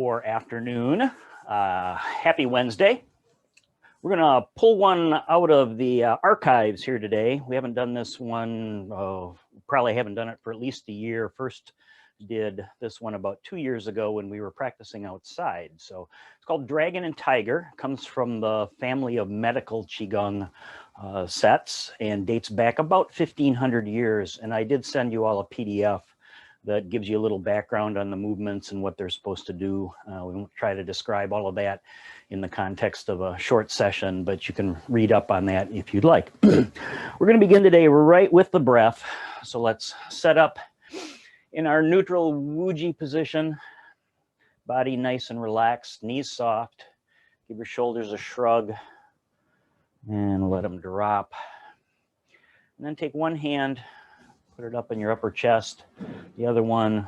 or afternoon. Happy Wednesday. We're going to pull one out of the archives here today. We haven't done this one, probably haven't done it for at least a year. First did this one about 2 years ago when we were practicing outside. So it's called Dragon and Tiger. It comes from the family of medical Qigong sets and dates back about 1,500 years. And I did send you all a PDF that gives you a little background on the movements and what they're supposed to do. We won't try to describe all of that in the context of a short session, but you can read up on that if you'd like. We're going to begin today right with the breath. So let's set up in our neutral Wuji position, body nice and relaxed, knees soft. Give your shoulders a shrug and let them drop. And then take one hand, put it up in your upper chest, the other one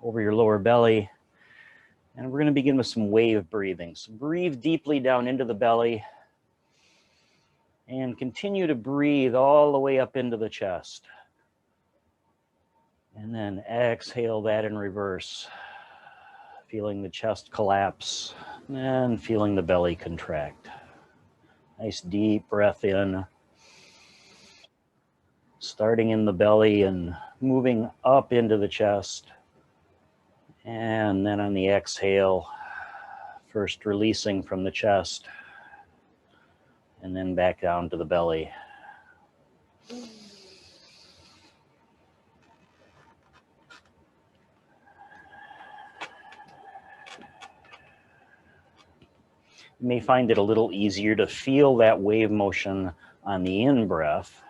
over your lower belly. And we're going to begin with some wave breathing. So breathe deeply down into the belly and continue to breathe all the way up into the chest. And then exhale that in reverse, feeling the chest collapse and feeling the belly contract. Nice deep breath in, starting in the belly and moving up into the chest. And then on the exhale, first releasing from the chest and then back down to the belly. You may find it a little easier to feel that wave motion on the in-breath.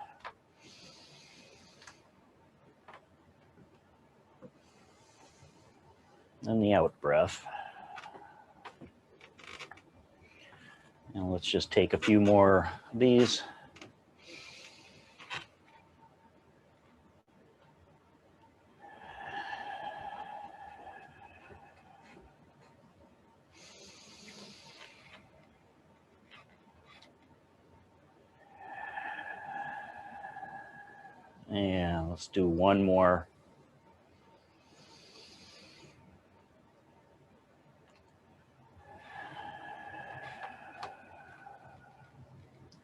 And the out-breath. And let's just take a few more of these. And let's do one more.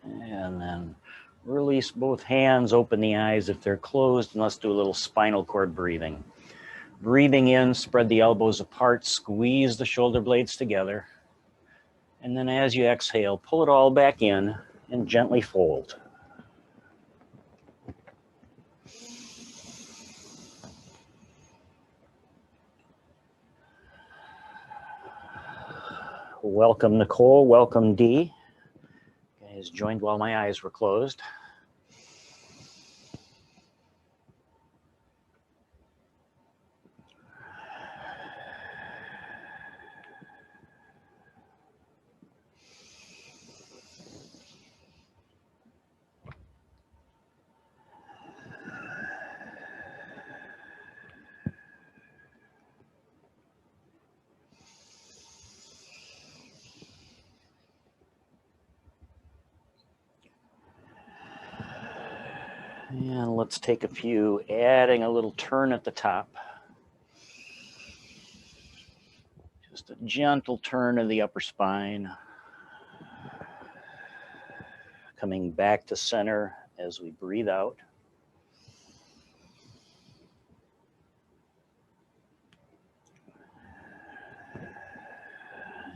And then release both hands, open the eyes if they're closed, and let's do a little spinal cord breathing. Breathing in, spread the elbows apart, squeeze the shoulder blades together. And then as you exhale, pull it all back in and gently fold. Welcome, Nicole. Welcome, Dee. Guys joined while my eyes were closed. And let's take a few, adding a little turn at the top. Just a gentle turn of the upper spine. Coming back to center as we breathe out.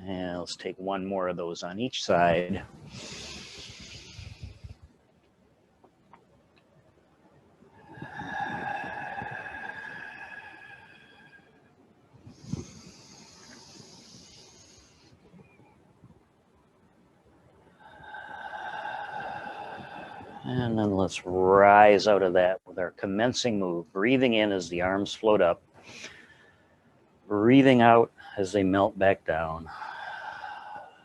And let's take one more of those on each side. And then let's rise out of that with our commencing move. Breathing in as the arms float up. Breathing out as they melt back down.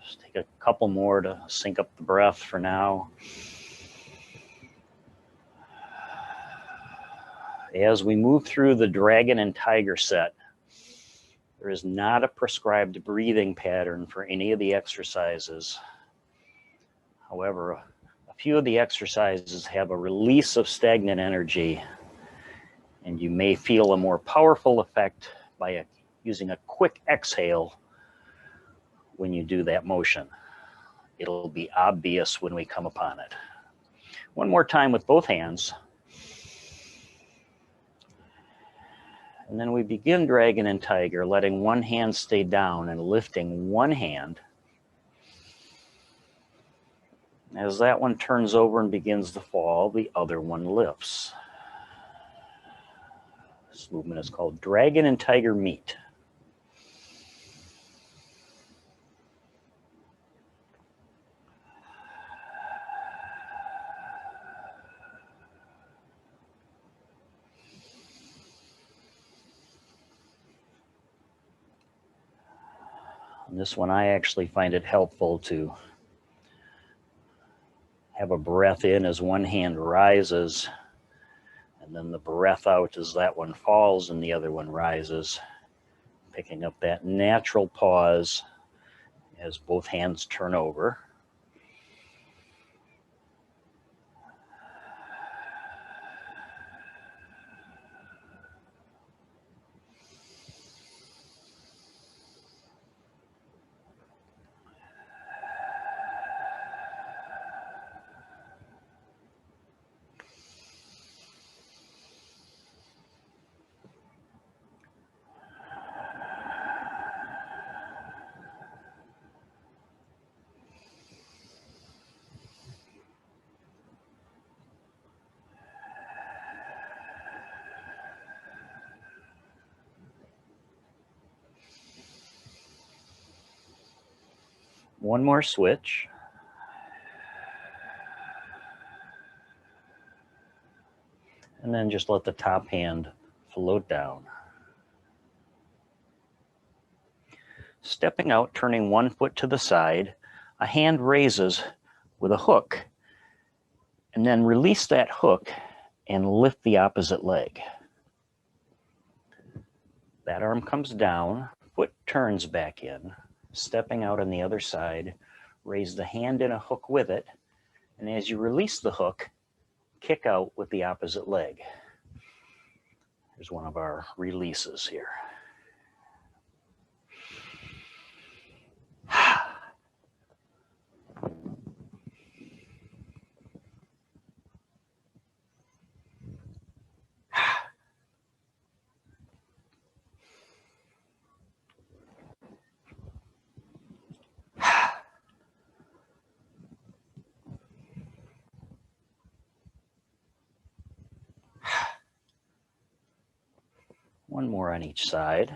Just take a couple more to sync up the breath for now. As we move through the Dragon and Tiger set, there is not a prescribed breathing pattern for any of the exercises. However, a few of the exercises have a release of stagnant energy, and you may feel a more powerful effect by using a quick exhale when you do that motion. It'll be obvious when we come upon it. One more time with both hands. And then we begin dragon and tiger, letting one hand stay down and lifting one hand. As that one turns over and begins to fall, the other one lifts. This movement is called dragon and tiger meet. And this one, I actually find it helpful to have a breath in as one hand rises, and then the breath out as that one falls and the other one rises, picking up that natural pause as both hands turn over. One more switch. And then just let the top hand float down. Stepping out, turning one foot to the side, a hand raises with a hook, and then release that hook and lift the opposite leg. That arm comes down, foot turns back in, stepping out on the other side, raise the hand in a hook with it, and as you release the hook, kick out with the opposite leg. Here's one of our releases here. One more on each side.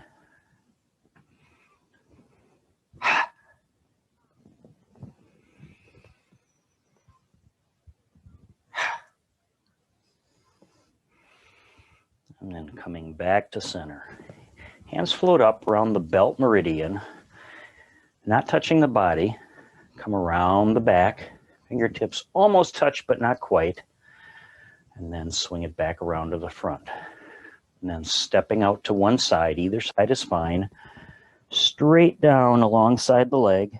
And then coming back to center. Hands float up around the belt meridian, not touching the body. Come around the back. Fingertips almost touch, but not quite. And then swing it back around to the front. And then stepping out to one side, either side is fine. Straight down alongside the leg.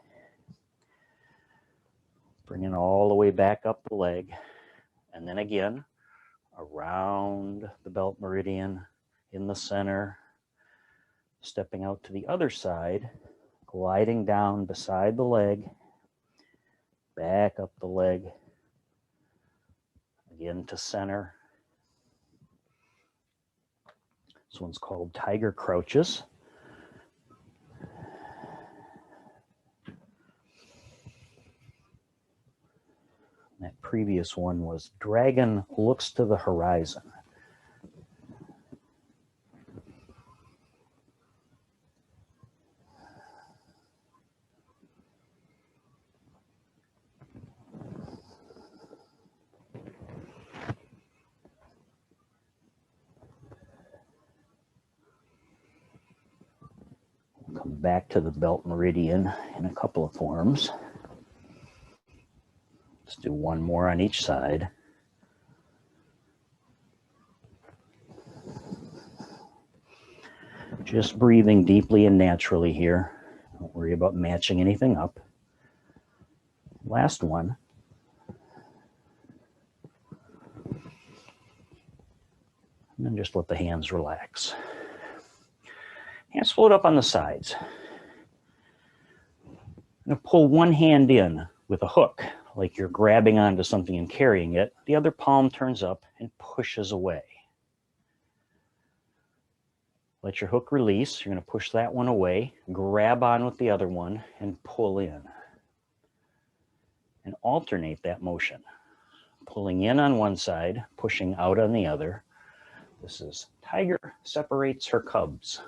Bring it all the way back up the leg. And then again, around the belt meridian in the center. Stepping out to the other side, gliding down beside the leg. Back up the leg. Again to center. This one's called Tiger Crouches. That previous one was Dragon Looks to the Horizon. Come back to the belt meridian in a couple of forms. Let's do one more on each side. Just breathing deeply and naturally here. Don't worry about matching anything up. Last one. And then just let the hands relax. Hands float up on the sides. I'm going to pull one hand in with a hook, like you're grabbing onto something and carrying it. The other palm turns up and pushes away. Let your hook release. You're going to push that one away, grab on with the other one, and pull in. And alternate that motion. Pulling in on one side, pushing out on the other. This is tiger separates her cubs.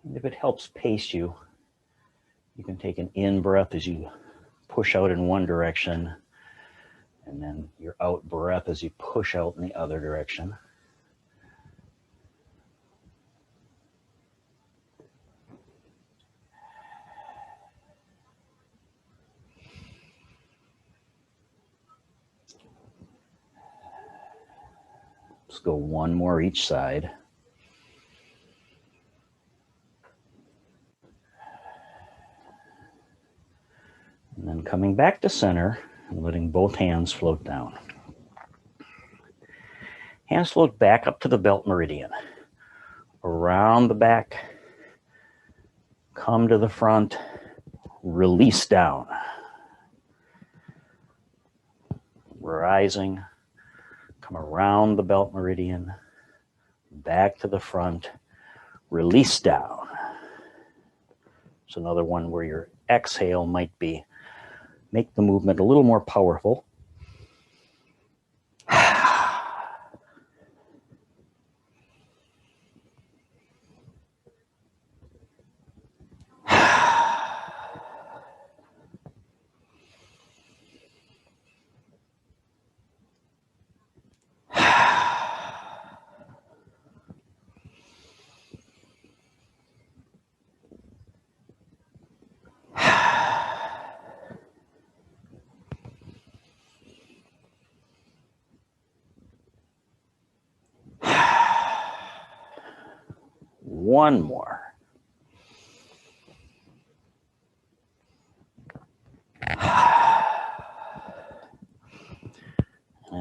And if it helps pace you, you can take an in breath as you push out in one direction, and then your out breath as you push out in the other direction. Let's go one more each side. And then coming back to center and letting both hands float down. Hands float back up to the belt meridian. Around the back, come to the front, release down. Rising, come around the belt meridian, back to the front, release down. It's another one where your exhale might be, make the movement a little more powerful. One more. And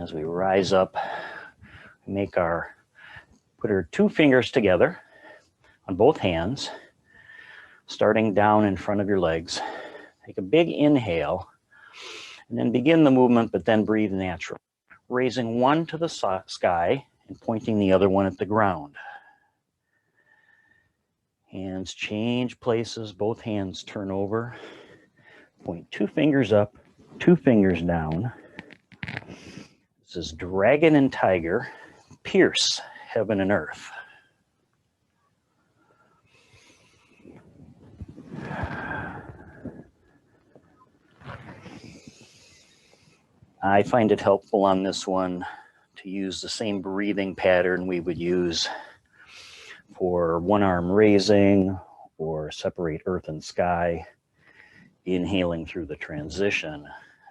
as we rise up, put our two fingers together on both hands, starting down in front of your legs. Take a big inhale, and then begin the movement, but then breathe natural. Raising one to the sky and pointing the other one at the ground. Hands change places, both hands turn over. Point two fingers up, two fingers down. This is dragon and tiger, pierce heaven and earth. I find it helpful on this one to use the same breathing pattern we would use for one arm raising or separate earth and sky, inhaling through the transition,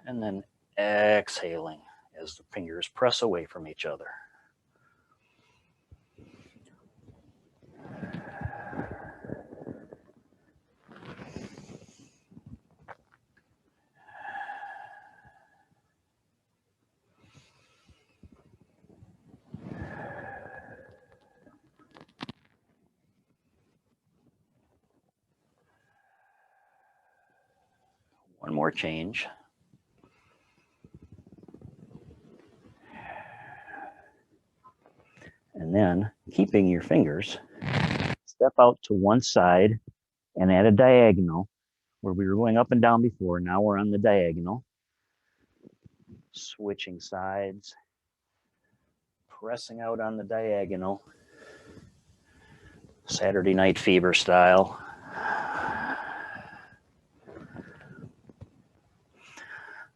and then exhaling as the fingers press away from each other. One more change. And then, keeping your fingers, step out to one side and at a diagonal, where we were going up and down before, now we're on the diagonal. Switching sides, pressing out on the diagonal, Saturday Night Fever style.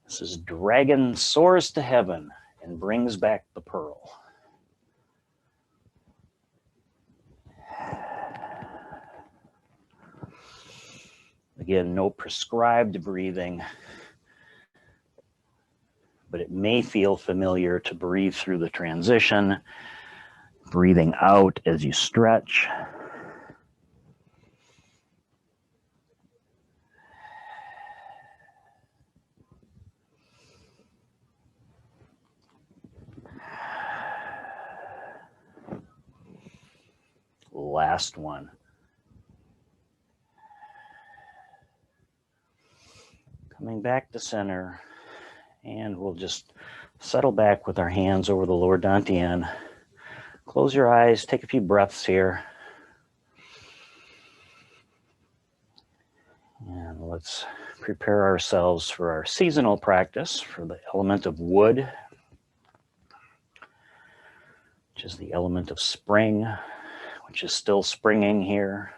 This is dragon soars to heaven and brings back the pearl. Again, no prescribed breathing, but it may feel familiar to breathe through the transition Breathing out as you stretch. Last one. Coming back to center, and we'll just settle back with our hands over the lower dantian. Close your eyes, take a few breaths here. And let's prepare ourselves for our seasonal practice for the element of wood, which is the element of spring, which is still springing here.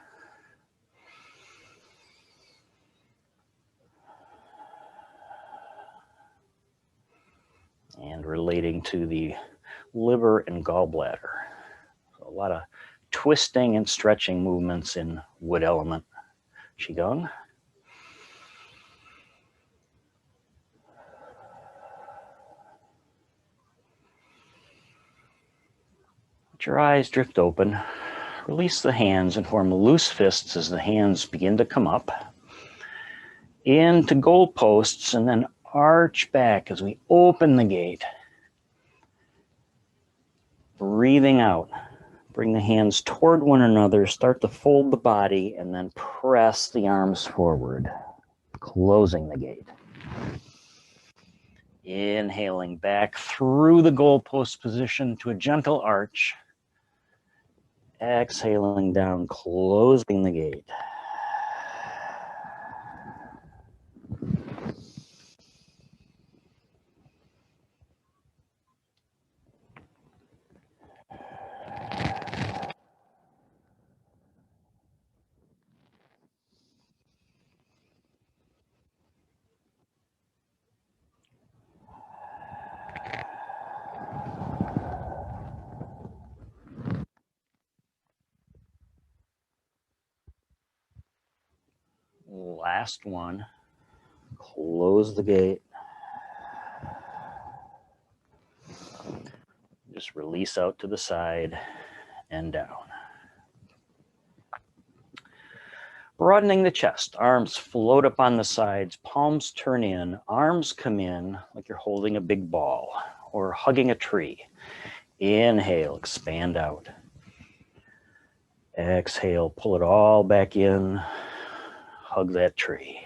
And relating to the liver and gallbladder. So a lot of twisting and stretching movements in wood element Qigong. Let your eyes drift open. Release the hands and form loose fists as the hands begin to come up into goalposts, and then arch back as we open the gate. Breathing out. Bring the hands toward one another. Start to fold the body and then press the arms forward, closing the gate. Inhaling back through the goalpost position to a gentle arch. Exhaling down, closing the gate. Last one. Close the gate. Just release out to the side and down. Broadening the chest. Arms float up on the sides. Palms turn in. Arms come in like you're holding a big ball or hugging a tree. Inhale, expand out. Exhale, pull it all back in. Hug that tree.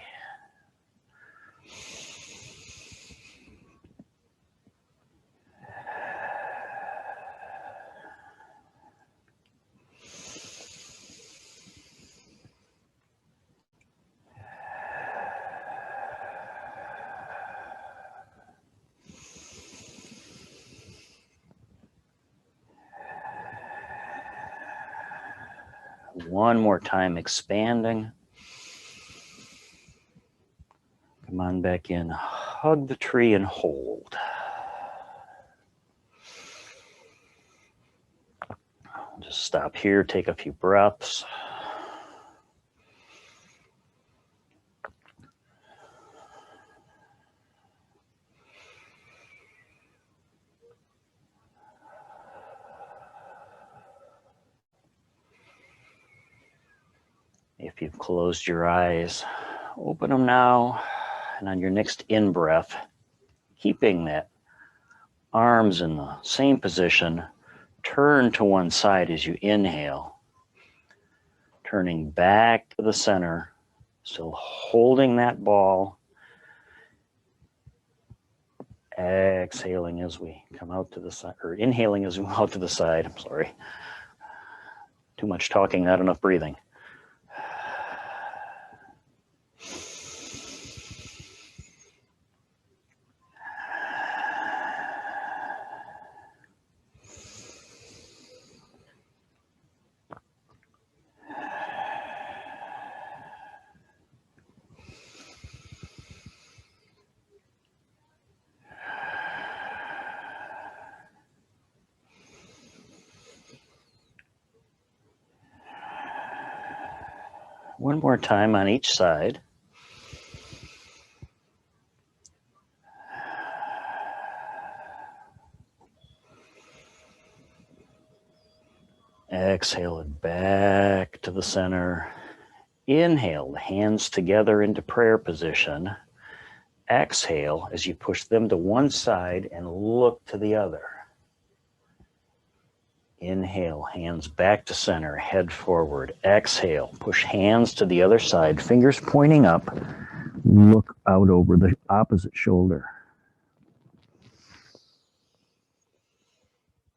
One more time, expanding. Come on back in. Hug the tree and hold. Just stop here, take a few breaths. If you've closed your eyes, open them now. And on your next in-breath, keeping that arms in the same position, turn to one side as you inhale. Turning back to the center, still holding that ball. Exhaling as we come out to the side, or inhaling as we go out to the side. I'm sorry. Too much talking, not enough breathing. One more time on each side. Exhale it back to the center. Inhale, the hands together into prayer position. Exhale as you push them to one side and look to the other. Inhale, hands back to center, head forward. Exhale, push hands to the other side, fingers pointing up. Look out over the opposite shoulder.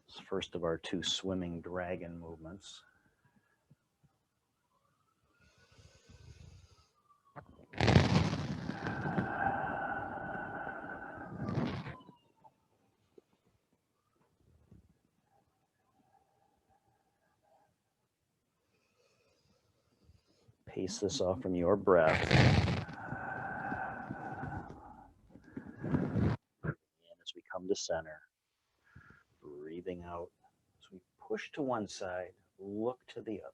It's the first of our 2 swimming dragon movements. Pace this off from your breath. And as we come to center, breathing out. As we push to one side, look to the other.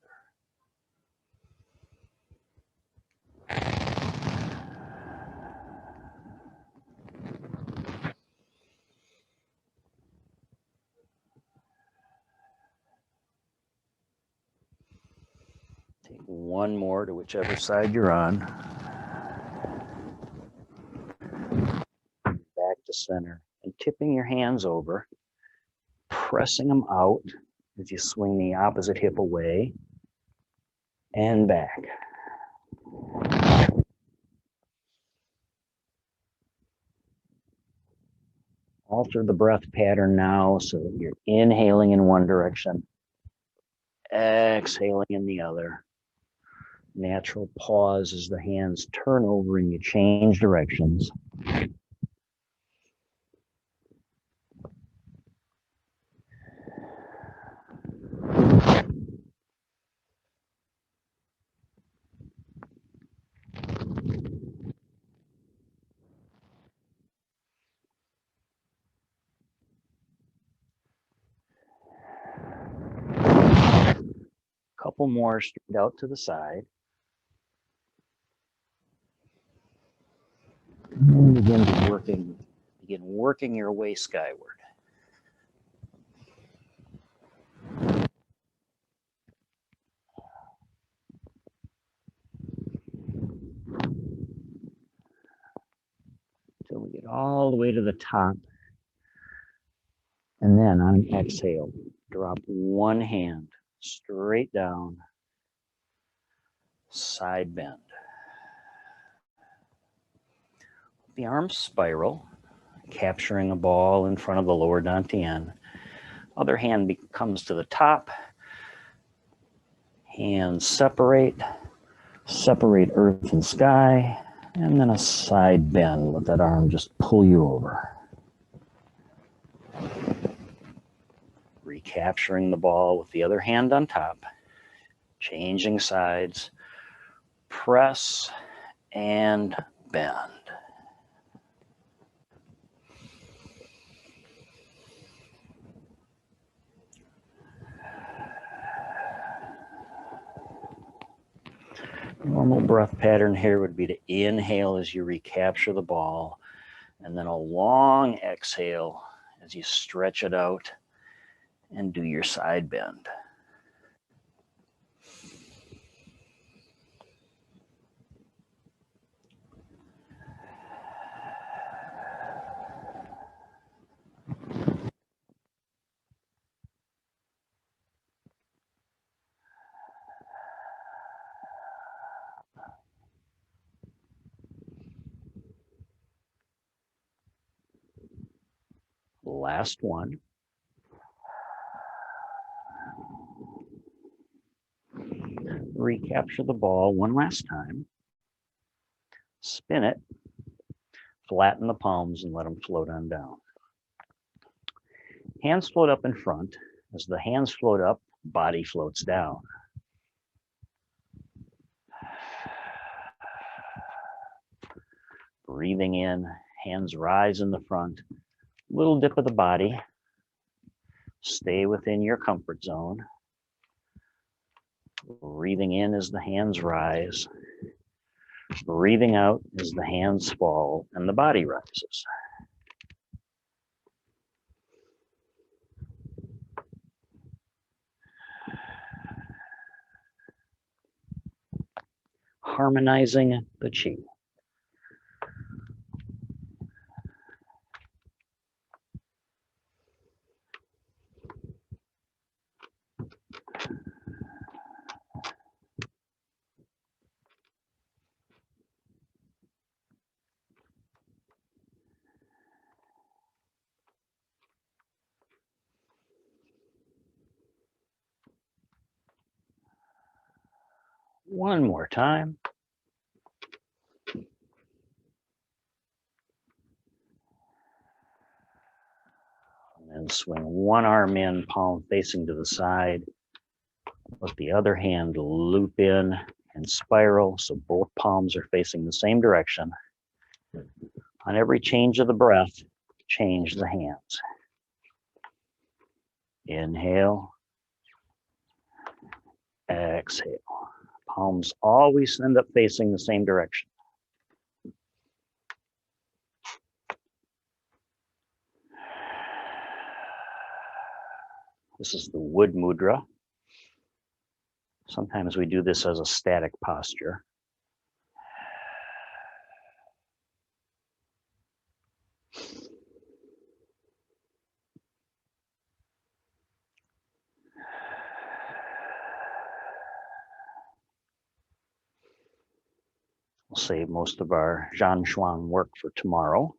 Take one more to whichever side you're on. Back to center and tipping your hands over, pressing them out as you swing the opposite hip away and back. Alter the breath pattern now so that you're inhaling in one direction, exhaling in the other. Natural pause as the hands turn over and you change directions. Couple more straight out to the side. And begin working your way skyward. Until we get all the way to the top. And then on an exhale, drop one hand straight down, side bend. The arms spiral, capturing a ball in front of the lower dantian. Other hand comes to the top. Hands separate earth and sky, and then a side bend. Let that arm just pull you over. Recapturing the ball with the other hand on top, changing sides, press and bend. Normal breath pattern here would be to inhale as you recapture the ball, and then a long exhale as you stretch it out and do your side bend. Last one. Recapture the ball one last time. Spin it. Flatten the palms and let them float on down. Hands float up in front. As the hands float up, body floats down. Breathing in, hands rise in the front. Little dip of the body. Stay within your comfort zone. Breathing in as the hands rise. Breathing out as the hands fall and the body rises. harmonizing the chi. One more time. And then swing one arm in, palm facing to the side. Let the other hand loop in and spiral so both palms are facing the same direction. On every change of the breath, change the hands. Inhale. Exhale. Palms always end up facing the same direction. This is the wood mudra. Sometimes we do this as a static posture. We'll save most of our Zhan Shuang work for tomorrow.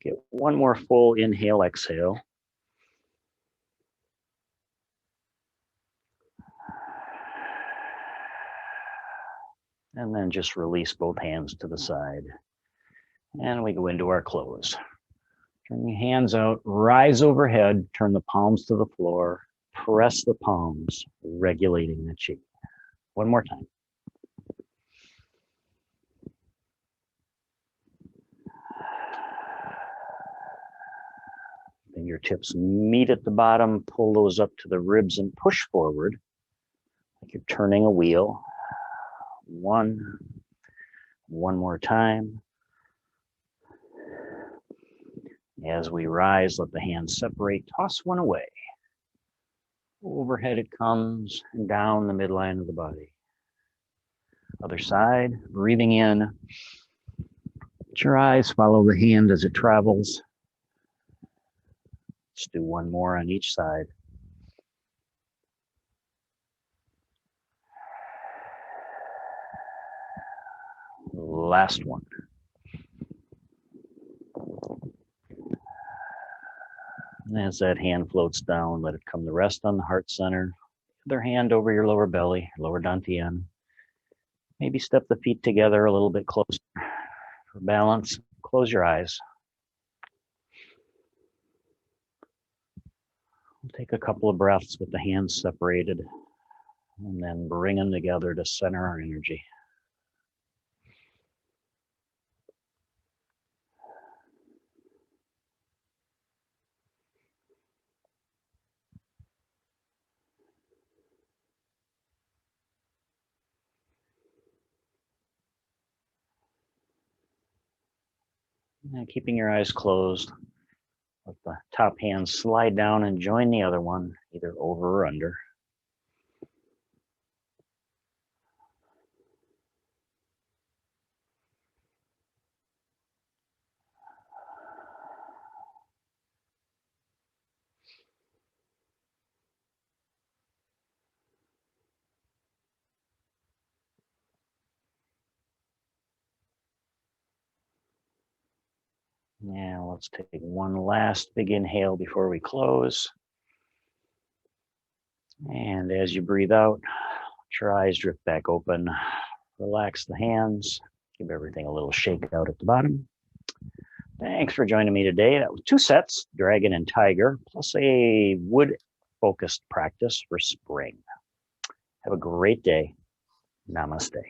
Get one more full inhale, exhale. And then just release both hands to the side. And we go into our close. Turn your hands out, rise overhead, turn the palms to the floor, press the palms, regulating the chi. One more time. Fingertips meet at the bottom, pull those up to the ribs and push forward like you're turning a wheel. One more time. As we rise, let the hands separate, toss one away. Overhead it comes and down the midline of the body. Other side, breathing in. Let your eyes follow the hand as it travels. Let's do one more on each side. Last one. And as that hand floats down, let it come to rest on the heart center. Other hand over your lower belly, lower dantian. Maybe step the feet together a little bit closer for balance. Close your eyes. We'll take a couple of breaths with the hands separated and then bring them together to center our energy. And keeping your eyes closed, let the top hand slide down and join the other one, either over or under. Now let's take one last big inhale before we close. And as you breathe out, let your eyes drift back open. Relax the hands. Give everything a little shake out at the bottom. Thanks for joining me today. That was 2 sets, Dragon and Tiger, plus a wood-focused practice for spring. Have a great day. Namaste.